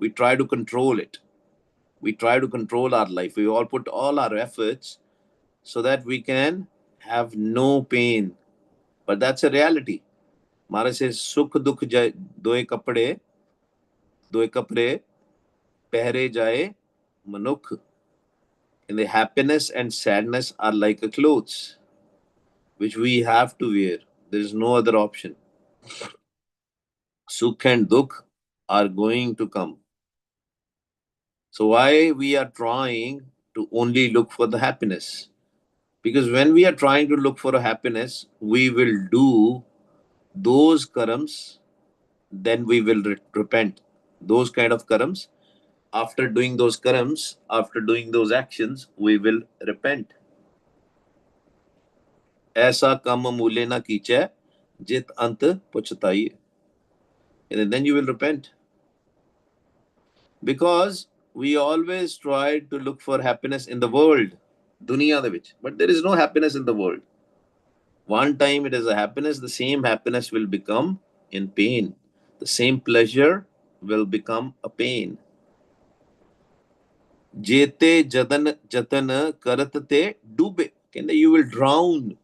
we try to control it. We try to control our life. We all put all our efforts so that we can have no pain. But that's a reality. Maharaj says, Sukh dukh doye kapre pehre jaye manukh. And the happiness and sadness are like a clothes, which we have to wear. There is no other option. Sukh and dukh are going to come. So why we are trying to only look for the happiness? Because when we are trying to look for a happiness, we will do those karams, then we will repent. Those kind of karams. After doing those karams, after doing those actions, we will repent. ऐसा काम मूल्य ना कीचै जित अंत पछताई. And then you will repent. Because we always try to look for happiness in the world, dunya de vich, but there is no happiness in the world. One time it is a happiness, the same happiness will become in pain. The same pleasure will become a pain. Jete jatan karat te dube. You will drown.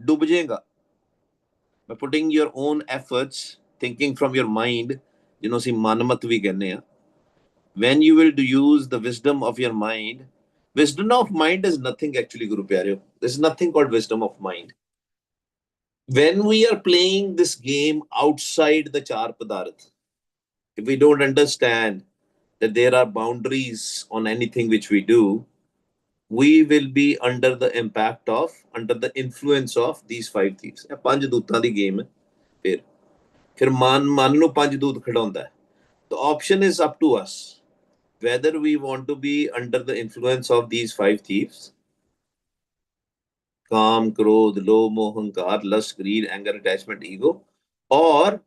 Dub jayega. By putting your own efforts, thinking from your mind, see manamat vi kehne hain. When you will use the wisdom of your mind, wisdom of mind is nothing actually, Guru Pyareo. There's nothing called wisdom of mind. When we are playing this game outside the Char Padarth, if we don't understand that there are boundaries on anything which we do, we will be under the under the influence of these five thieves. ਇਹ ਪੰਜ ਦੂਤਾਂ ਦੀ game ਹੈ. ਫਿਰ ਮਨ ਨੂੰ ਪੰਜ ਦੂਤ ਖਿਡਾਉਂਦਾ ਹੈ. The option is up to us whether we want to be under the influence of these five thieves: Kam, Krodh, Lobh, Moh, Ahankar, lust, greed, anger, attachment, ego, or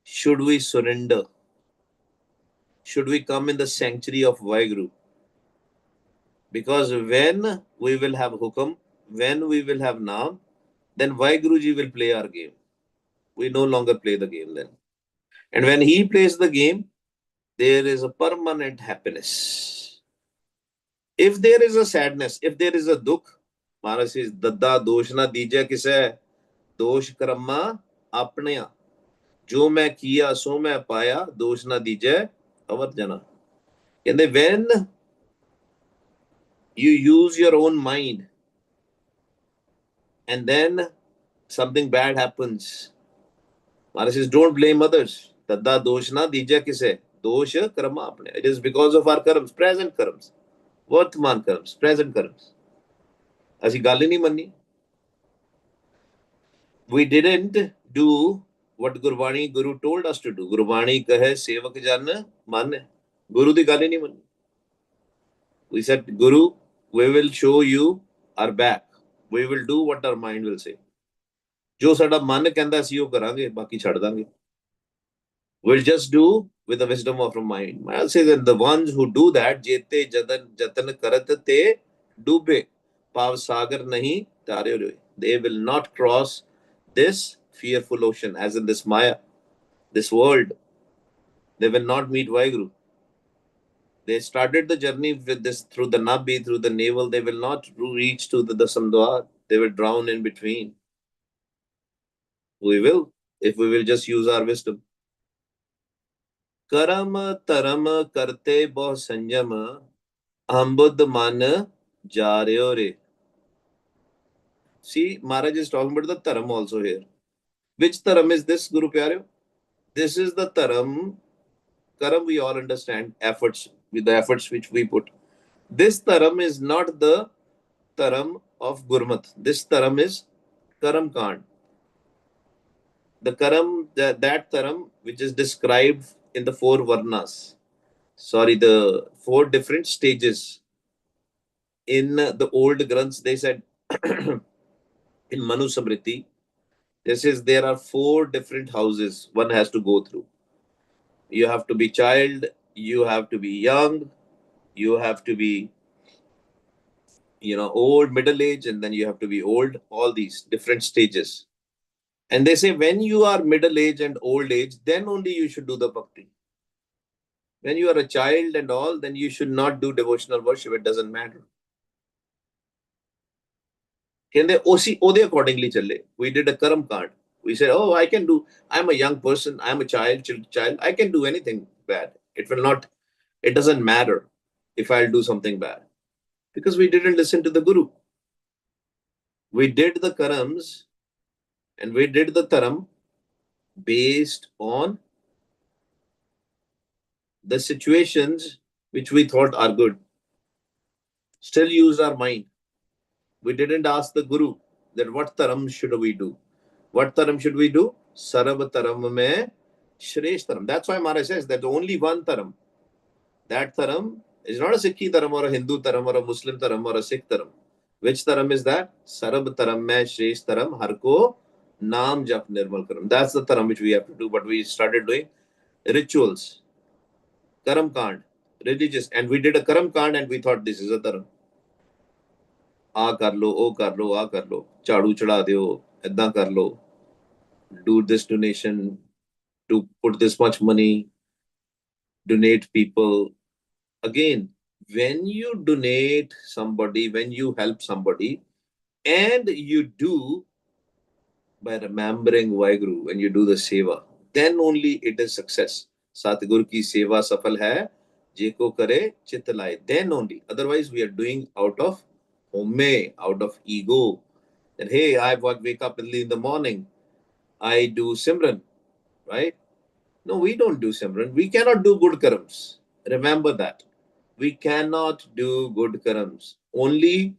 should we surrender? Should we come in the sanctuary of Vaheguru? Because when we will have Hukam, when we will have Naam, then Vaheguruji will play our game. We no longer play the game then. And when he plays the game, there is a permanent happiness. If there is a sadness, if there is a dukh, Maharaj says, Dadda doshna dija kise dosh karma apneya. Jo main kiya so main paya, doshna dija avar jana. And when you use your own mind and then something bad happens, Maharaj says, don't blame others. Tadda doshna dija kise dosha karma apne. It is because of our karams, present karams, vartman karams, present karams. Asi ਗੱਲ ਹੀ ਨਹੀਂ ਮੰਨੀ. We didn't do what Guru told us to do. Gurbani kahe sevak jan man. Guru di ਗੱਲ ਹੀ ਨਹੀਂ ਮੰਨੀ. We said, Guru, we will show you our back. We will do what our mind will say. ਜੋ ਸਾਡਾ ਮਨ ਕਹਿੰਦਾ ਸੀ ਉਹ ਕਰਾਂਗੇ, ਬਾਕੀ ਛੱਡ ਦਾਂਗੇ. We'll just do with the wisdom of our mind. I'll say that the ones who do that, jete jatan karat te dube, pav sagar nahi tare hoye. They will not cross this fearful ocean, as in this Maya, this world. They will not meet Vaheguru. They started the journey with this through the Nabi, through the navel. They will not reach to the Samdwar. They will drown in between. We will, if we will just use our wisdom. Karam taram karte boh sanjam, ambud man jaryo re. See, Maharaj is talking about the taram also here. Which taram is this, Guru Pyareo? This is the taram. Karam we all understand, efforts, with the efforts which we put. This taram is not the taram of Gurmat. This taram is Karam Kand. The karam, that taram which is described in the four varnas. Sorry, the four different stages. In the old Granths, they said, in Manu Samriti, this says there are four different houses one has to go through. You have to be child, you have to be young, you have to be, old, middle age, and then you have to be old, all these different stages. And they say when you are middle age and old age, then only you should do the bhakti. When you are a child and all, then you should not do devotional worship. It doesn't matter. ਕਹਿੰਦੇ ਉਸੀ ਉਹਦੇ accordingly ਚੱਲੇ. We did a karam card. We said, oh, I can do, I'm a young person, I'm a child, I can do anything bad. It will not, it doesn't matter if I'll do something bad. Because we didn't listen to the Guru. We did the karams and we did the taram based on the situations which we thought are good. Still used our mind. We didn't ask the Guru that what taram should we do? What taram should we do? Sarab taram mein shresh taram. That's why Maharaj says that only one taram. That taram is not a Sikhi taram or a Hindu taram or a Muslim taram or a Sikh taram. Which taram is that? Sarab taram mein shresh taram har ko naam jap nirmal karam. That's the taram which we have to do. But we started doing rituals, karam kand, religious. And we did a karam kand and we thought this is a taram. आ कर लो, ओ कर लो, आ कर लो, झाड़ू चढ़ा दो, ऐदा कर लो, do this donation, to put this much money, donate people. Again, when you donate somebody, when you help somebody, and you do by remembering Vaheguru, when you do the seva, then only it is success. Satguru ki seva safal hai, je ko kare chit laye. Then only. Otherwise, we are doing out of home, out of ego. That hey, I wake up early in the morning, I do Simran, right? No, we don't do Simran. We cannot do good karams. Remember that. We cannot do good karams. Only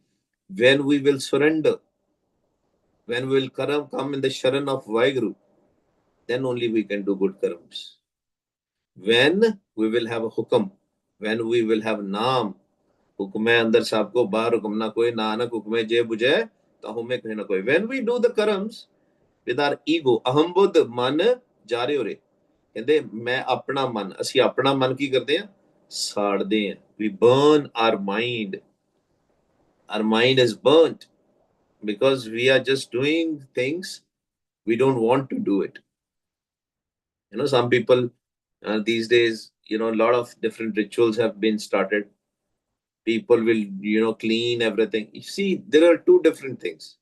when we will surrender, when we will come in the Sharan of Vaheguru, then only we can do good karams. When we will have a hukam, when we will have naam, हुक्म अंदर सबको बाहर हुक्म ना कोई, नानक हुक्म जे बुझे तो हुमे कहीं ना कोई. When we do the karams with our ego, अहम बुद्ध मन जा रहे हो रे, कहते मैं अपना मन, ਅਸੀਂ अपना मन की करते हैं, साड़ते हैं. We burn our mind. Our mind is burnt because we are just doing things we don't want to do it. You know, some people these days, you know, a lot of different rituals have been started. People will, you know, clean everything. You see, there are two different things.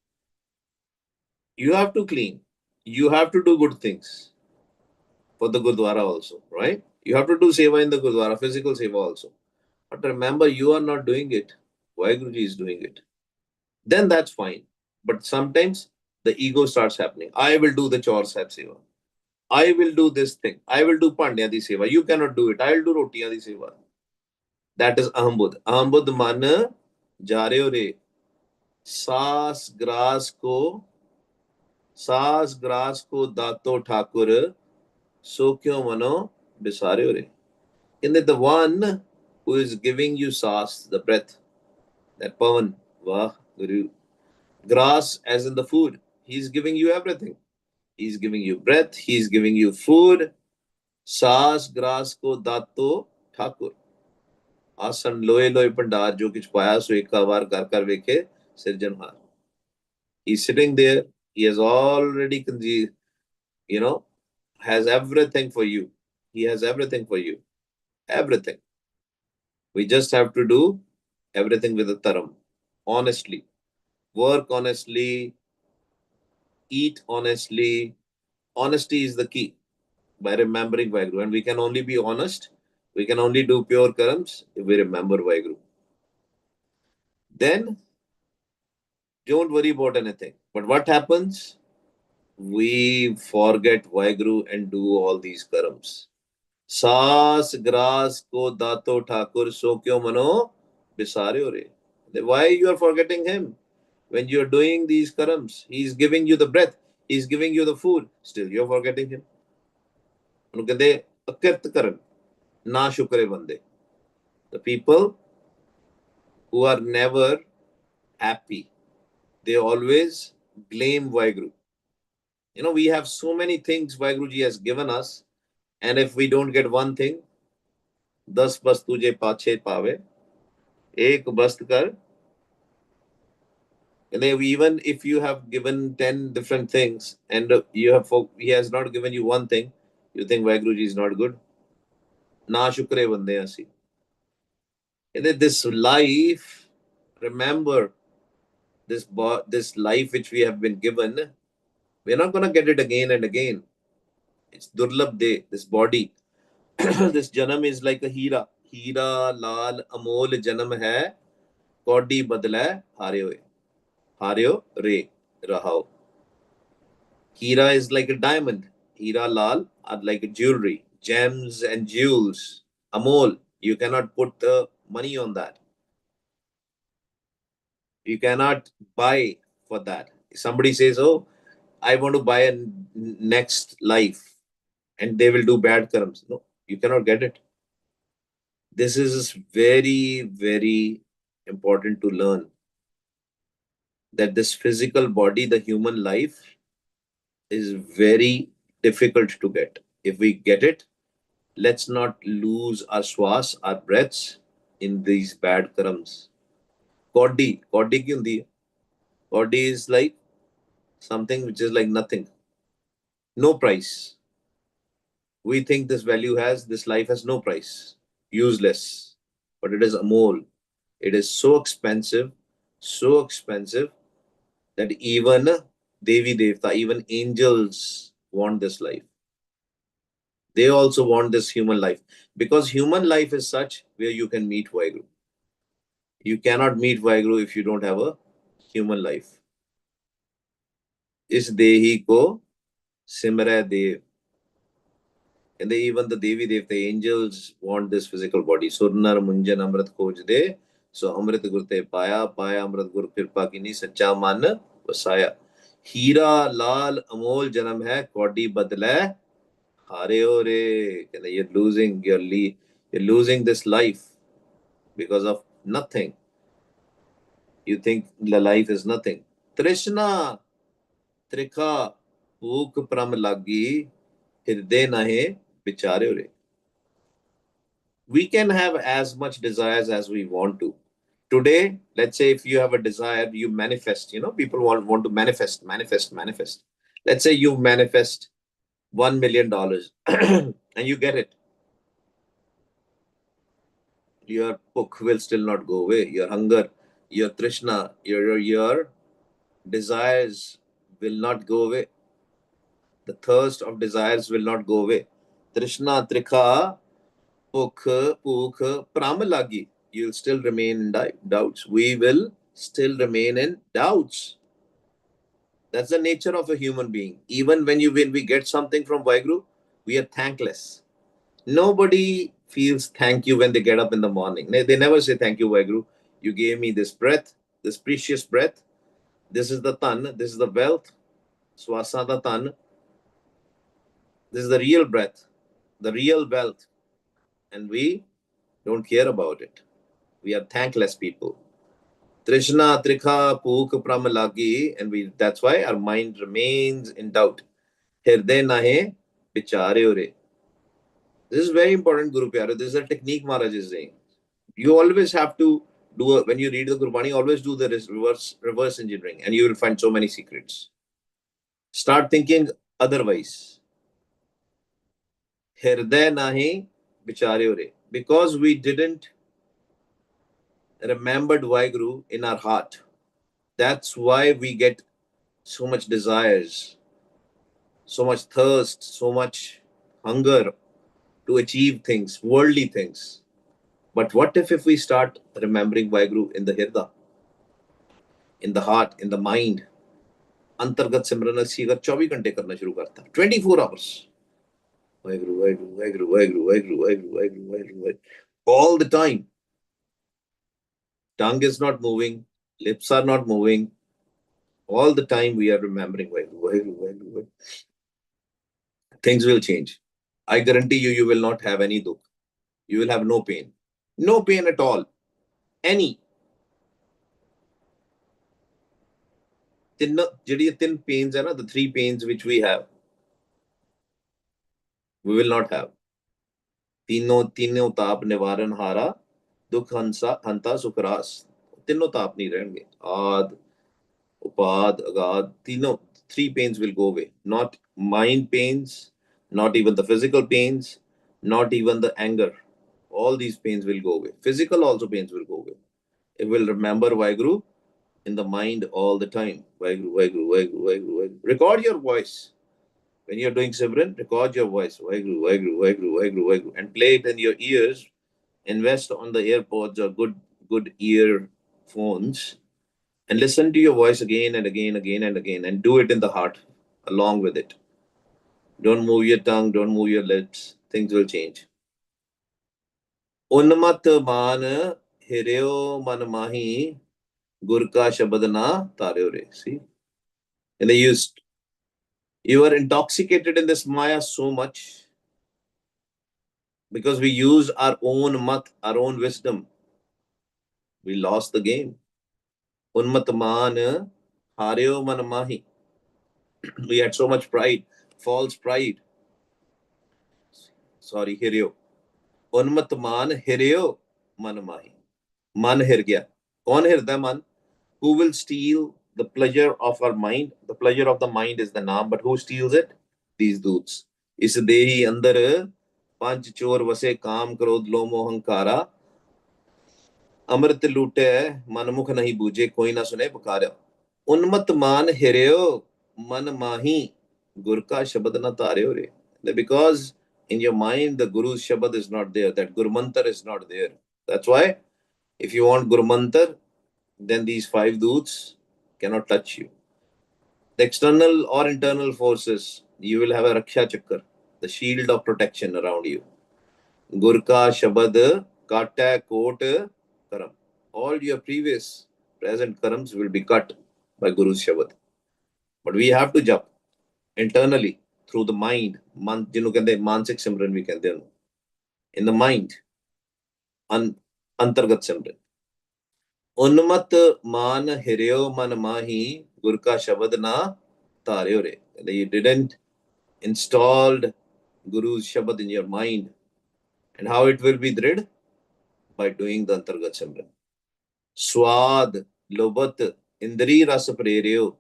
You have to clean. You have to do good things for the Gurdwara also, right? You have to do seva in the Gurdwara, physical seva also. But remember, you are not doing it. Vaheguruji is doing it. Then that's fine. But sometimes the ego starts happening. I will do the chore sahib seva. I will do this thing. I will do Pandya di seva. You cannot do it. I will do Rotiya di seva. That is Ahambud. Ahambud man ja rahe ho re. सास grass को दातो ठाकुर सो क्यों मनो बिसारे हो रे. In the one who is giving you sas, the breath, that pavan, vah, guru, grass as in the food, he's giving you everything. He's giving you breath, he's giving you food. सास grass को दातो ठाकुर, आसन लोए लोए भंडार जो कुछ पाया सो एक बार कर कर वेखे सिरजनहार. He's sitting there. He has already, you know, has everything for you. He has everything for you. Everything. We just have to do everything with a taram. Honestly. Work honestly. Eat honestly. Honesty is the key. By remembering Vaheguru. And we can only be honest. We can only do pure karams if we remember Vaheguru. Then, don't worry about anything. But what happens? We forget Vaheguru and do all these karams. सास grass को दातो ठाकुर सो क्यों मनो बिसारे हो रे. Why you are forgetting him? When you are doing these karams, he is giving you the breath, he is giving you the food, still you are forgetting him. ਉਹਨੂੰ ਕਹਿੰਦੇ ਅਕਿਰਤ ਕਰਨ ਨਾ ਸ਼ੁਕਰੇ ਬੰਦੇ. The people who are never happy, they always blame Vaheguru. You know, we have so many things Vaheguruji has given us, and if we don't get one thing, 10 बस तुझे पाछे पावे, एक बस्त कर. And even if you have given 10 different things and he has not given you one thing, you think Vaheguruji is not good. Na shukre bande asi. This life, remember, this life which we have been given, we're not going to get it again and again. It's durlabh de, this body. This janam is like a hira. Hira, lal, amol janam hai. Kodi badla haryo. Haryo, re, rahao. Hira is like a diamond. Hira, lal are like a jewelry. Gems and jewels. Amol, you cannot put the money on that. You cannot buy for that. Somebody says, oh, I want to buy a next life and they will do bad karms. No, you cannot get it. This is very, very important to learn that this physical body, the human life, is very difficult to get. If we get it, let's not lose our swas, our breaths in these bad karams. Kodi ki hundi hai? Kodi is like something which is like nothing. No price. We think this life has no price. Useless. But it is amol. It is so expensive that even Devi Devta, even angels want this life. They also want this human life. Because human life is such where you can meet Vaheguru. You cannot meet Vaheguru if you don't have a human life. Is Dehi ko Simra Dev. And even the Devi Devta, the angels want this physical body. Surnar Munjan Amrit Khoj De. So Amrit Gurte Paya, Paya Amrit Gur Kirpa Kini, Sacha Man Vasaya. Hira Lal Amol Janam Hai, Kodi Badla. Hare Ore. You're losing this life because of nothing. You think the life is nothing. Trishna, Trikha, Puk Pram Lagi, Hirde Nahe, Bichare Ore. We can have as much desires as we want to. Today, let's say if you have a desire, you manifest, people want to manifest. Let's say you manifest $1 million and you get it. Your book will still not go away. Your hunger, your trishna, your desires will not go away. The thirst of desires will not go away. Trishna, trikha, pukh, pramalagi. You'll still remain in doubts. We will still remain in doubts. That's the nature of a human being. Even when we get something from Vaheguru, we are thankless. Nobody feels thank you when they get up in the morning. They never say thank you, Vaheguru. You gave me this breath, this precious breath. This is the tan, this is the wealth. Swasa the tan. This is the real breath, the real wealth. And we don't care about it. We are thankless people. Trishna, Trikha, Puk, Pramalagi, and that's why our mind remains in doubt. Hirde nahe, bichare ore. This is very important, Guru Pyare. This is a technique Maharaj is saying. You always have to when you read the Gurbani, always do the reverse engineering, and you will find so many secrets. Start thinking otherwise. Hirde nahi, bichare ore. Because we didn't remembered Vaheguru in our heart. That's why we get so much desires, so much thirst, so much hunger to achieve things, worldly things. But what if we start remembering Vaheguru in the Hirda, in the heart, in the mind? अंतर्गत सिमरन ਅਸੀਂ अगर 24 घंटे करना शुरू करता 24 hours Waheguru Waheguru Waheguru Waheguru Waheguru Waheguru Waheguru Waheguru all the time. Tongue is not moving, lips are not moving. All the time we are remembering Waheguru Waheguru Waheguru Waheguru. Things will change. I guarantee you, you will not have any dukh. You will have no pain. No pain at all. Any. Thin pains, the three pains which we have, we will not have. तीनों ताप निवारण हारा दुख हंता सुखरास तीनों ताप नहीं रहेंगे आद upad agad three pains will go away. Not mind pains, not even the physical pains, not even the anger. All these pains will go away. Physical also pains will go away. It will remember Vaheguru in the mind all the time. Vaheguru, Vaheguru, Vaheguru, Vaheguru, Vaheguru. Record your voice. When you're doing Simran, record your voice. Vaheguru, Vaheguru, Vaheguru, Vaheguru, Vaheguru. And play it in your ears. Invest on the AirPods or good earphones. And listen to your voice again and again, again and again. And do it in the heart along with it. Don't move your tongue. Don't move your lips. Things will change. उन्मत्त मान हिरयो मन माही गुर का शब्द ना तार्यो रे. See, and they used, you are intoxicated in this maya so much because we use our own mat, our own wisdom. We lost the game. Unmat मान हार्यो मन माही. We had so much pride, false pride. Sorry, हिरयो. उन्मत्त मान हिरयो मन माही. मन हिर गया. कौन हिरदा मन? Who will steal the pleasure of our mind? The pleasure of the mind is the naam, but who steals it? These dudes. इस देही अंदर पंच चोर वसे काम क्रोध लोमो हंकारा अमृत लूटे मनमुख नहीं बूझे कोई ना सुने पुकारा. उन्मत्त मान हिरयो मन माही गुर का शब्द न तार्यो रे. Because in your mind the Guru's Shabad is not there, that Guru Mantar is not there. That's why if you want Guru Mantar, then these five doots cannot touch you. The external or internal forces, you will have a Raksha Chakra, the shield of protection around you. Gurka Shabad Kata Kot Karam. All your previous present karams will be cut by Guru's Shabad. But we have to jump internally through the mind. Mansik Simran we can do. In the mind. Antargat Simran. उन्मत्त मान हिरयो मन माही गुर का शब्द ना तार्यो रे. You didn't installed Guru's Shabad in your mind. And how it will be drid? By doing the Antargat Simran. Swad, Lobat, Indri Ras Preryo,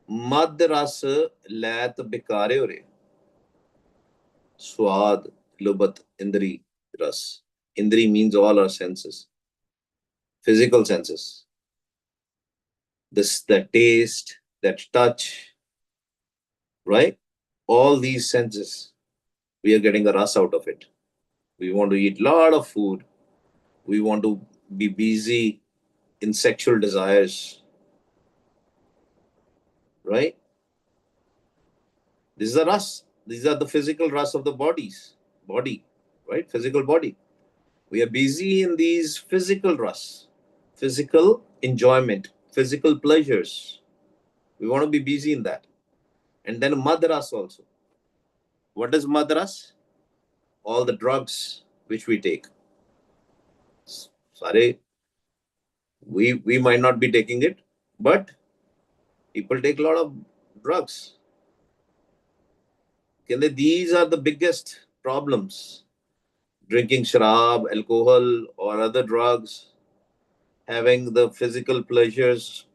Mad Ras Lat Bikaryo re. Swad, Lobat, Indri Ras. Indri means all our senses. Physical senses. That taste, that touch, right? All these senses, we are getting a ras out of it. We want to eat a lot of food. We want to be busy in sexual desires, right? This is a ras. These are the physical ras of the body, right? Physical body. We are busy in these physical ras, physical enjoyment, physical pleasures. We want to be busy in that. And then madras also. What is madras? All the drugs which we take. Sorry, we might not be taking it, but people take a lot of drugs. These are the biggest problems. Drinking sharab, alcohol, or other drugs, having the physical pleasures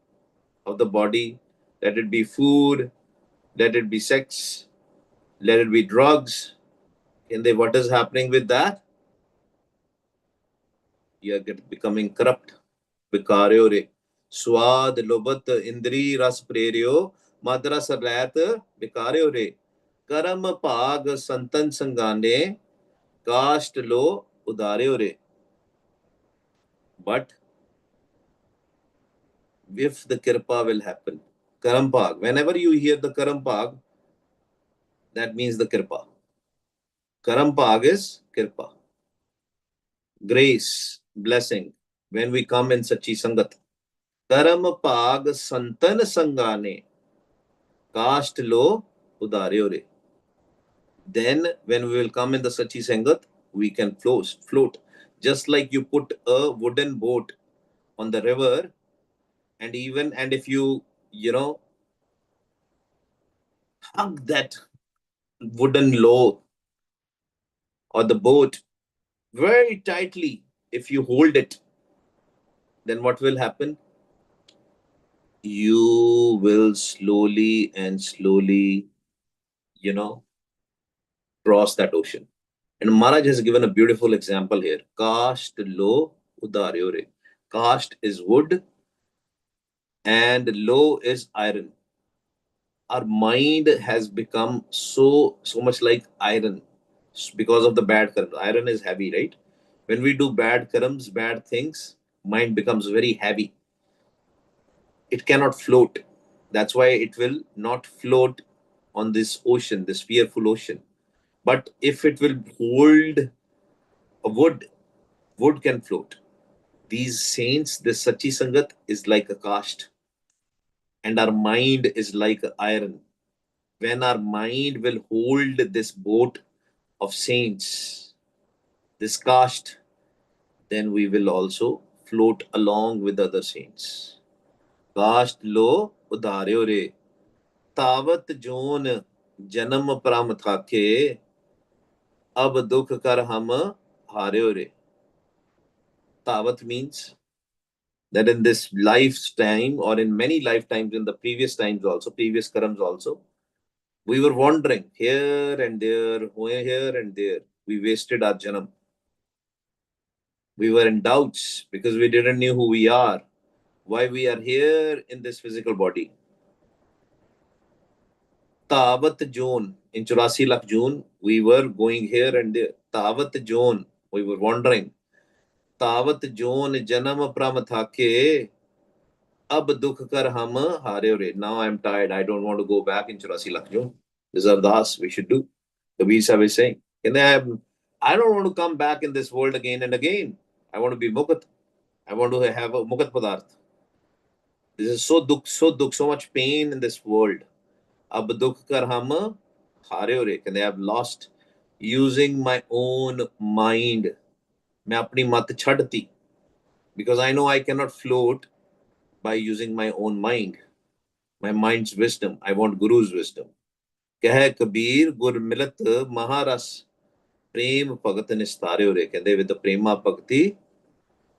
of the body, let it be food, let it be sex, let it be drugs. What is happening with that? You are becoming corrupt. Bikaryo re. Swad, lobat, indri, ras preryo, madras rat, bikaryo re. Karam pag santan sangane, cast lo udaryo re. But if the kirpa will happen, karampag, whenever you hear the karampag, that means the kirpa. Karampag is kirpa. Grace, blessing, when we come in Sachi Sangat. Karampag santan sangane, cast lo udaryo re. Then when we will come in the Sachi Sangat, we can float. Just like you put a wooden boat on the river, and if you hug that wooden low or the boat very tightly, if you hold it, then what will happen? You will slowly and slowly, cross that ocean. And Maharaj has given a beautiful example here. Kast lo udaryo re. Kast is wood and lo is iron. Our mind has become so much like iron because of the bad karma. Iron is heavy, right? When we do bad karmas, bad things, mind becomes very heavy. It cannot float. That's why it will not float on this ocean, this fearful ocean. But if it will hold a wood can float. These saints, this Sachi Sangat is like a cast, and our mind is like iron. When our mind will hold this boat of saints, this cast, then we will also float along with other saints. Cast lo udaryo re, तावत zone जन्म परम थाके अब दुख कर हम हार्यो रे. Tavat means that in this lifetime or in many lifetimes, in the previous times also, previous karams also, we were wandering here and there, here and there. We wasted our janam. We were in doubts because we didn't know who we are, why we are here in this physical body. Tavat June, in 84 lakh June, we were going here and there. Tavat June, we were wandering. Tavat June, Janam Pramathake, Ab Dukh Kar Ham Hare Re. Now I'm tired. I don't want to go back in 84 lakh June. This is Ardas we should do. Kabir Sahib is saying. I don't want to come back in this world again and again. I want to be Mukat. I want to have a Mukat Padarth. This is so much pain in this world. Ab dukh kar hum hare re. And I have lost using my own mind. मैं अपनी मत छड़ती. Because I know I cannot float by using my own mind. My mind's wisdom. I want Guru's wisdom. कह कबीर गुर मिलत महारस प्रेम भगत निस्तार्यो रे. कहते with the prema bhakti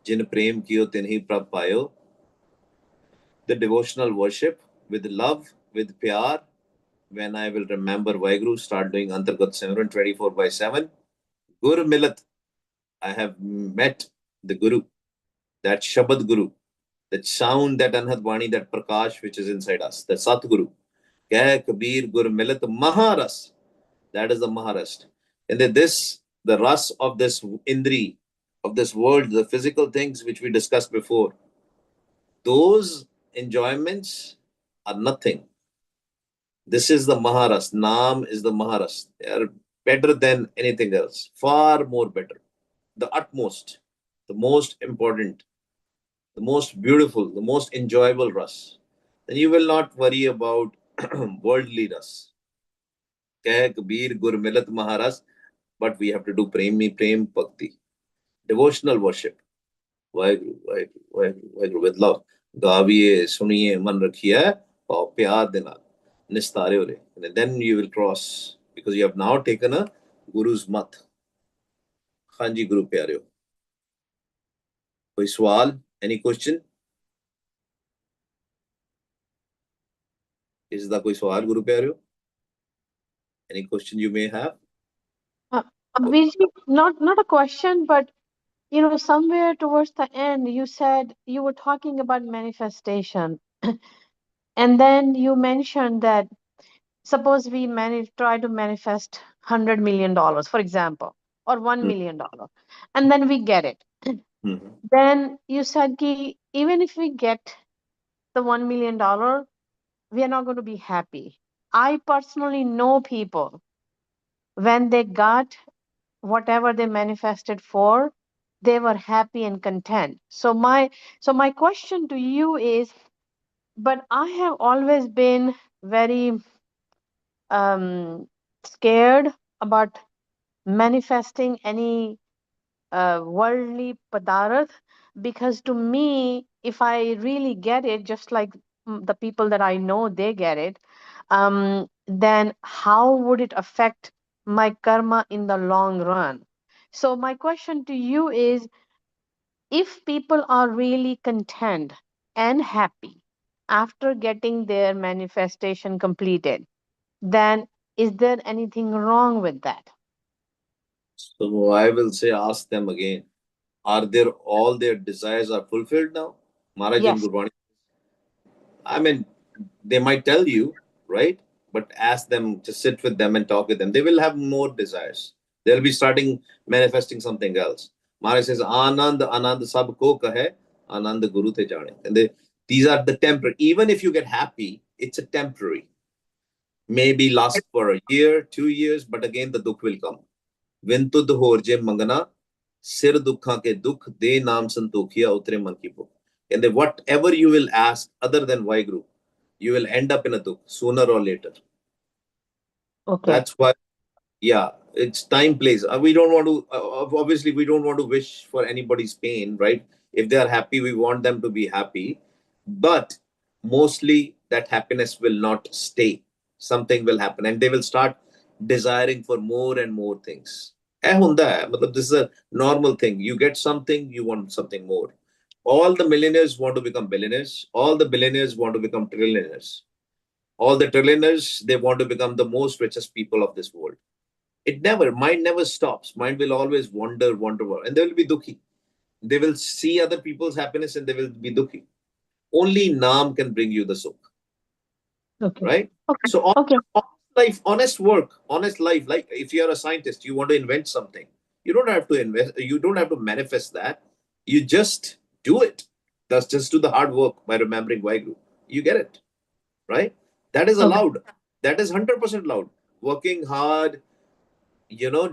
जिन प्रेम कियो तिन्ही प्रभ पायो. The devotional worship with love, with pyar. When I will remember Vaheguru, start doing Antargat Simran 24/7. Guru Milat. I have met the Guru, that Shabad Guru, that sound, that Anhat Vani, that Prakash which is inside us, that Satguru. Keh Kabir Gur Milat Maharas. That is the Maharast. And then this, the ras of this Indri, of this world, the physical things which we discussed before, those enjoyments are nothing. This is the Maharas. Naam is the Maharas. They are better than anything else. Far more better. The utmost, the most important, the most beautiful, the most enjoyable ras. Then you will not worry about worldly ras. Keh Kabir Gur Milat Maharas. But we have to do Prem Bhakti. Devotional worship. Vaheguru, with love. Gaviye, suniye, man rakhiye, aur pyar de naal. Nistare re. And then you will cross, because you have now taken a Guru's mat. Hanji Guru Pyareo. Koi swal? Any question? Is there koi swal, Guru Pyareo? Any question you may have? Abhijit, not a question, but somewhere towards the end, you said you were talking about manifestation, and then you mentioned that suppose we try to manifest $100 million, for example, or $1 million, and then we get it. Then you said ki even if we get the $1 million, we are not going to be happy. I personally know people when they got whatever they manifested for, they were happy and content. So my question to you is, but I have always been very scared about manifesting any worldly padarth, because to me, if I really get it, just like the people that I know they get it, then how would it affect my karma in the long run? So my question to you is, if people are really content and happy after getting their manifestation completed, then is there anything wrong with that? So I will say, ask them again. Are there all their desires are fulfilled now? Maharaj in Yes. Gurbani. I mean, they might tell you, right? But ask them to sit with them and talk with them. They will have more desires. They'll be starting manifesting something else. Maharaj says, Anand, Anand sab ko kahe, Anand Guru te jane. And these are the temporary. Even if you get happy, it's a temporary. Maybe last for a year, 2 years, but again the dukh will come. Vintud horje mangana, sir dukha ke dukh, de naam santokhiya utre man ki bhuk. And then whatever you will ask other than Vaheguru, you will end up in a dukh sooner or later. Okay. That's why, yeah, it's time plays. We don't want to, obviously, we don't want to wish for anybody's pain, right? If they are happy, we want them to be happy. But mostly that happiness will not stay. Something will happen and they will start desiring for more and more things. This is a normal thing. You get something, you want something more. All the millionaires want to become billionaires. All the billionaires want to become trillionaires. All the trillionaires, they want to become the most richest people of this world. Mind never stops. Mind will always wander, and they will be dukhi. They will see other people's happiness and they will be dukhi. Only Naam can bring you the sukh, Okay. right? Okay. So, Okay. life, honest work, honest life. Like if you are a scientist, you want to invent something. You don't have to invest. You don't have to manifest that. You just do it. That's just do the hard work by remembering Vaheguru. You get it, right? That is Okay. allowed. That is 100% allowed. Working hard,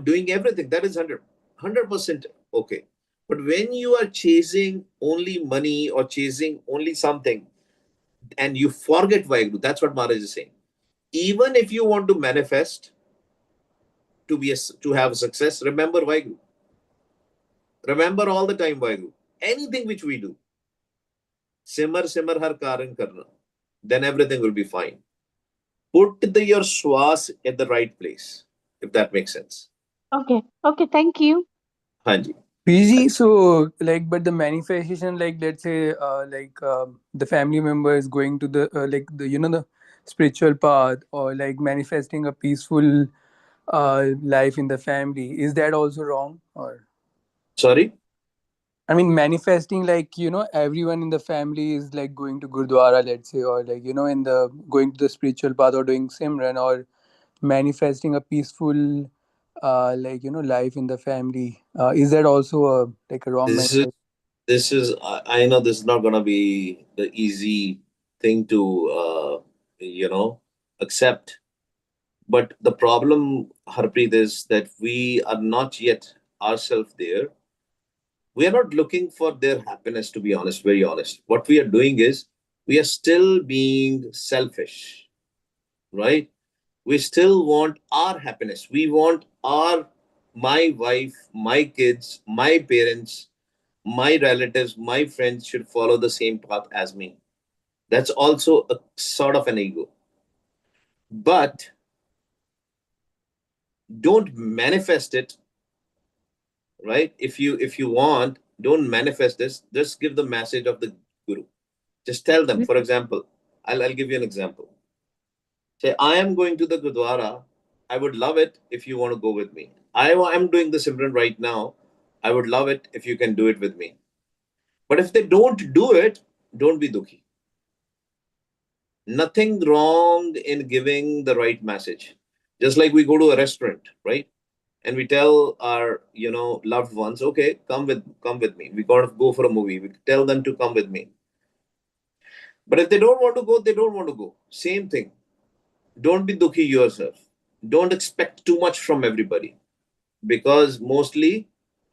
doing everything. That is 100% okay. But when you are chasing only money or chasing only something, and you forget Vaheguru, that's what Maharaj is saying. Even if you want to manifest to have success, remember Vaheguru. Remember all the time Vaheguru. Anything which we do, simar simar har karan karna, then everything will be fine. Put your swas at the right place, if that makes sense. Okay. Okay. Thank you. Hanji. PG, so like, but the manifestation, like, let's say, the family member is going to the like the the spiritual path, or like manifesting a peaceful life in the family. Is that also wrong? Or Sorry? I mean, manifesting, like, everyone in the family is like going to Gurdwara, let's say, or like, in the going to the spiritual path or doing Simran, or manifesting a peaceful, life in the family. Is that also like a wrong This is manifestation? I know this is not gonna be the easy thing to accept. But the problem, Harpreet, is that we are not yet ourselves there. We are not looking for their happiness, to be honest, very honest. What we are doing is we are still being selfish, right? We still want our happiness. We want my wife, my kids, my parents, my relatives, my friends should follow the same path as me. That's also a sort of an ego. But don't manifest it, right? If you want, don't manifest this. Just give the message of the Guru. Just tell them. For example, I'll give you an example. Say, I am going to the Gurdwara. I would love it if you want to go with me. I am doing the Simran right now. I would love it if you can do it with me. But if they don't do it, don't be dukhi. Nothing wrong in giving the right message. Just like we go to a restaurant, right? And we tell our loved ones, okay, come with me. We gotta go for a movie. We tell them to come with me. But if they don't want to go, they don't want to go. Same thing. Don't be dukhi yourself. Don't expect too much from everybody. Because mostly,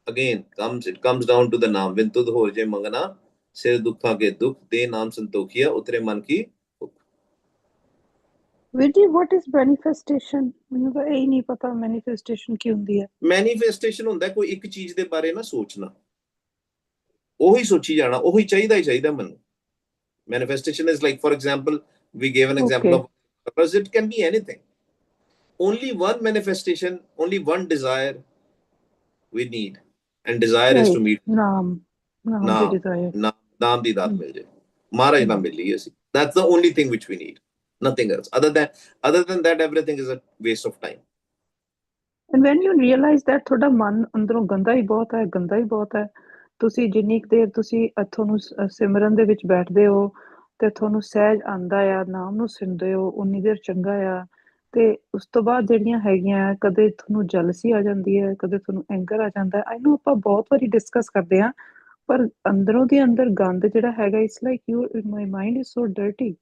again, it comes down to the naam. Vintud ho je mangana, sir dukha ke dukh, de naam santokhiya, utre man ki bhuk. Veer what is manifestation? ਮੈਨੂੰ ਤਾਂ ਇਹ ਨਹੀਂ ਪਤਾ manifestation ਕੀ ਹੁੰਦੀ ਹੈ। Manifestation ਹੁੰਦਾ ਕੋਈ ਇੱਕ ਚੀਜ਼ ਦੇ ਬਾਰੇ ਨਾ ਸੋਚਣਾ, ਉਹੀ ਸੋਚੀ ਜਾਣਾ, ਉਹੀ ਚਾਹੀਦਾ ਹੀ ਚਾਹੀਦਾ ਮੈਨੂੰ. Manifestation is like, for example, we gave an example of, because it can be anything. Only one manifestation, only one desire we need, and desire is to meet ਨਾਮ ਦੀ desire. ਨਾਮ ਦੀ ਦਾਤ ਮਿਲ ਜਾਏ, ਮਹਾਰਾਜ ਨਾਲ ਮਿਲ ਲਈਏ ਅਸੀਂ. That's the only thing which we need, nothing else. Other than that, everything is a waste of time. And when you realize that ਤੁਹਾਡਾ ਮਨ ਅੰਦਰੋਂ ਗੰਦਾ ਹੀ ਬਹੁਤ ਹੈ, ਗੰਦਾ ਹੀ ਬਹੁਤ ਹੈ, ਤੁਸੀਂ ਜਿੰਨੀ ਕੁ ਦੇਰ ਤੁਸੀਂ ਤੁਹਾਨੂੰ ਸਿਮਰਨ ਦੇ ਵਿੱਚ ਬੈਠਦੇ ਹੋ ਤੇ ਤੁਹਾਨੂੰ ਸਹਿਜ ਆਉਂਦਾ ਆ, ਨਾਮ ਨੂੰ ਸੁਣਦੇ ਹੋ, ਉਨੀ ਦੇਰ ਚੰਗਾ ਆ। ਤੇ ਉਸ ਤੋਂ ਬਾਅਦ ਜਿਹੜੀਆਂ ਹੈਗੀਆਂ, ਕਦੇ ਤੁਹਾਨੂੰ ਜੈਲਸੀ ਆ ਜਾਂਦੀ ਹੈ, ਕਦੇ ਤੁਹਾਨੂੰ ਐਂਗਰ ਆ ਜਾਂਦਾ ਹੈ। ਆਈ ਨੋ ਆਪਾਂ ਬਹੁਤ ਵਾਰੀ ਡਿਸਕਸ ਕਰਦੇ ਹਾਂ, ਪਰ ਅੰਦਰੋਂ ਦੇ ਅੰਦਰ ਗੰਦ ਜਿਹੜਾ ਹੈਗਾ, it's like you my mind is so dirty,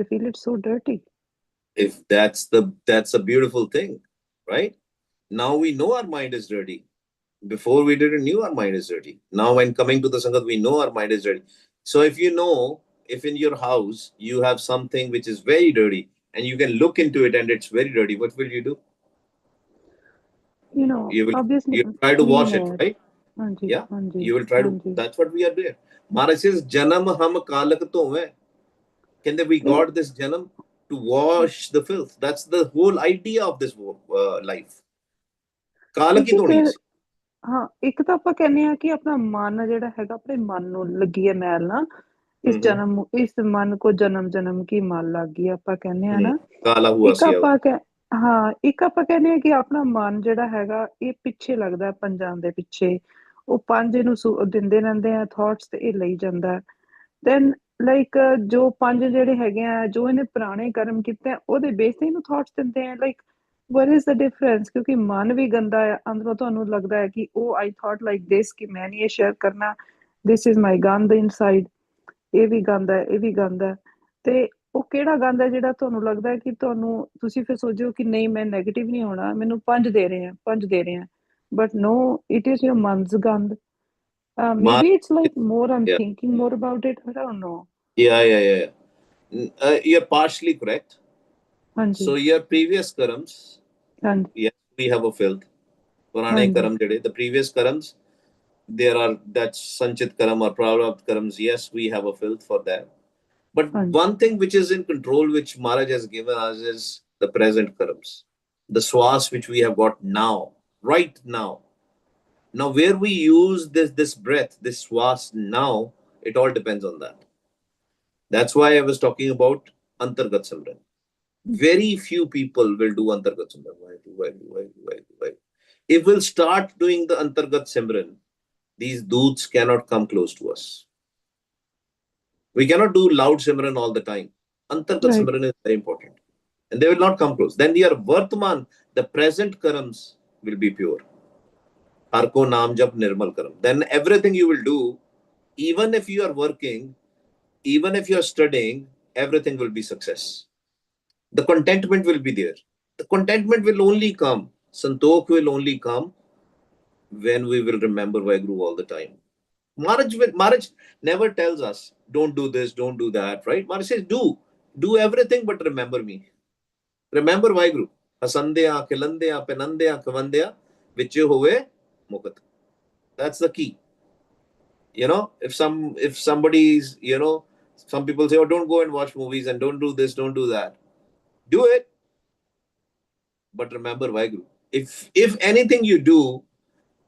I feel it's so dirty. If that's a beautiful thing, right? Now we know our mind is dirty. Before we didn't knew our mind is dirty. Now when coming to the Sangat, we know our mind is dirty. So if you know, if in your house you have something which is very dirty and you can look into it and it's very dirty, what will you do? You know, obviously, you try to wash it, right? Hanji, Yeah, hanji, you will try to. hanji. That's what we are doing. Maharaj says, "Janam ham kalak to hai." Can we got this janam to wash the filth? That's the whole idea of this life. Kalak hi dhoni hai. ਹਾਂ, ਇੱਕ ਤਾਂ ਆਪਾਂ ਕਹਿੰਦੇ ਆ ਕਿ ਆਪਣਾ ਮਨ ਜਿਹੜਾ ਹੈਗਾ, ਆਪਣੇ ਮਨ ਨੂੰ ਲੱਗੀ ਹੈ ਮੈਲ ਨਾ, ਇਸ ਮਨ ਕੋ ਜਨਮ ਜਨਮ ਕੀ ਮਲ ਲੱਗ ਗਈ, ਆਪਾਂ ਕਹਿੰਦੇ ਆ ਨਾ। ਇੱਕ ਆਪਾਂ ਕਹਿੰਦੇ ਆ ਕਿ ਆਪਣਾ ਮਨ ਜਿਹੜਾ ਹੈਗਾ, ਇਹ ਪਿੱਛੇ ਲੱਗਦਾ ਪੰਜਾਂ ਦੇ ਪਿੱਛੇ, ਉਹ ਪੰਜ ਇਹਨੂੰ ਦਿੰਦੇ ਰਹਿੰਦੇ ਆ ਥੋਟਸ, ਤੇ ਇਹ ਲਈ ਜਾਂਦਾ। ਦੈਨ ਲਾਈਕ ਜੋ ਪੰਜ ਜਿਹੜੇ ਹੈਗੇ ਆ, ਜੋ ਇਹਨੇ ਪੁਰਾਣੇ ਕਰਮ ਕੀਤੇ ਆ, ਉਹਦੇ ਬੇਸ ਤੇ ਇਹਨੂੰ ਥੋਟਸ ਦਿੰਦੇ ਆ। Like what is the difference? ਕਿਉਂਕਿ ਮਨ ਵੀ ਗੰਦਾ ਹੈ ਅੰਦਰੋਂ, ਤੁਹਾਨੂੰ ਲੱਗਦਾ ਹੈ ਕਿ ਉਹ I thought like this, ਕਿ ਮੈਂ ਨਹੀਂ ਇਹ ਸ਼ੇਅਰ ਕਰਨਾ, this is my ਗੰਦ ਇਨਸਾਈਡ, ਇਹ ਵੀ ਗੰਦ ਹੈ, ਇਹ ਵੀ ਗੰਦ ਹੈ। ਤੇ ਉਹ ਕਿਹੜਾ ਗੰਦ ਹੈ ਜਿਹੜਾ ਤੁਹਾਨੂੰ ਲੱਗਦਾ ਹੈ ਕਿ ਤੁਸੀਂ ਫਿਰ ਸੋਚੋ ਕਿ ਨਹੀਂ, ਮੈਂ ਨੈਗੇਟਿਵ ਨਹੀਂ ਹੋਣਾ, ਮੈਨੂੰ ਪੰਜ ਦੇ ਰਹੇ ਆ, but no, it is your ਮਨ's ਗੰਦ। Maybe it's like more, I'm thinking more about it, I don't know. Yeah. You're partially correct. Hanji. So your previous karams, yes, we have a filth. Purane karam jade, the previous karams, there are, that's sanchit karam or prarabdha karams. Yes, we have a filth for that. But one thing which is in control, which Maharaj has given us, is the present karams, the swas which we have got now, right now. Now, where we use this breath, this swas now, it all depends on that. That's why I was talking about antargat simran. Very few people will do antargat simran. Why? If we'll start doing the antargat simran, these doots cannot come close to us. We cannot do loud simran all the time. Antargat simran is very important. And they will not come close. Then your vartman, the present karams, will be pure. Har ko naam jap nirmal karam. Then everything you will do, even if you are working, even if you are studying, everything will be success. The contentment will be there. The contentment will only come, santokh will only come when we will remember Vaheguru all the time. Maharaj never tells us, don't do this, don't do that, right? Maharaj says, do everything but remember me. Remember Vaheguru. Hasandya, Kilandya, Penandya, Kavandya, Vichye Hove, Mukat. That's the key. You know, if somebody's, you know, some people say, oh, don't go and watch movies and don't do this, don't do that. Do it. But remember Vaheguru. If anything you do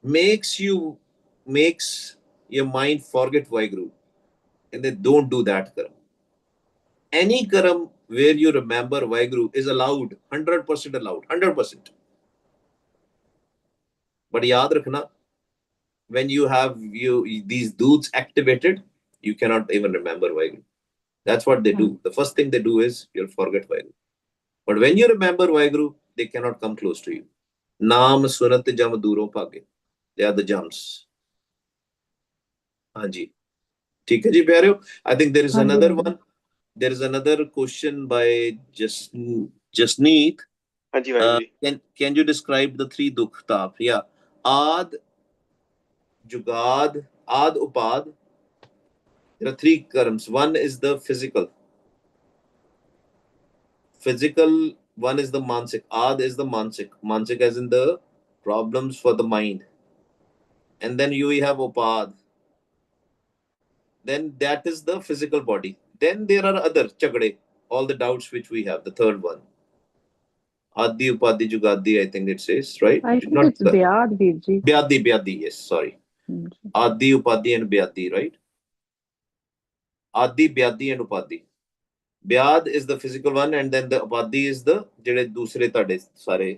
makes your mind forget Vaheguru, and then don't do that karam. Any karam where you remember Vaheguru is allowed, 100% allowed, 100%. But yaad rakhna, when you have these doots activated, you cannot even remember Vaheguru. That's what they do. The first thing they do is you'll forget Vaheguru. But when you remember Vaheguru, they cannot come close to you. Naam surat jam duro bhage. They are the jams. Hanji. Theek hai ji pyareo. I think there is another one. There is another question by Jasneet. Can you describe the three dukh taap? Yeah. Ad, Jugad, Ad, Upad. There are three karams. One is the physical. One is the mansik. Ad is the mansik. Mansik as in the problems for the mind. And then you have Upad. Then that is the physical body. Then there are other chagde, all the doubts which we have. The third one. Adi, Upadi, Jugadi, I think it says, right? I think it's Vyad, Virji. Vyadi, yes, sorry. Adi, Upadi and Vyadi, right? Adi, Vyadi and Upadi. Vyad is the physical one, and then the Upadi is the jede dusre tade sare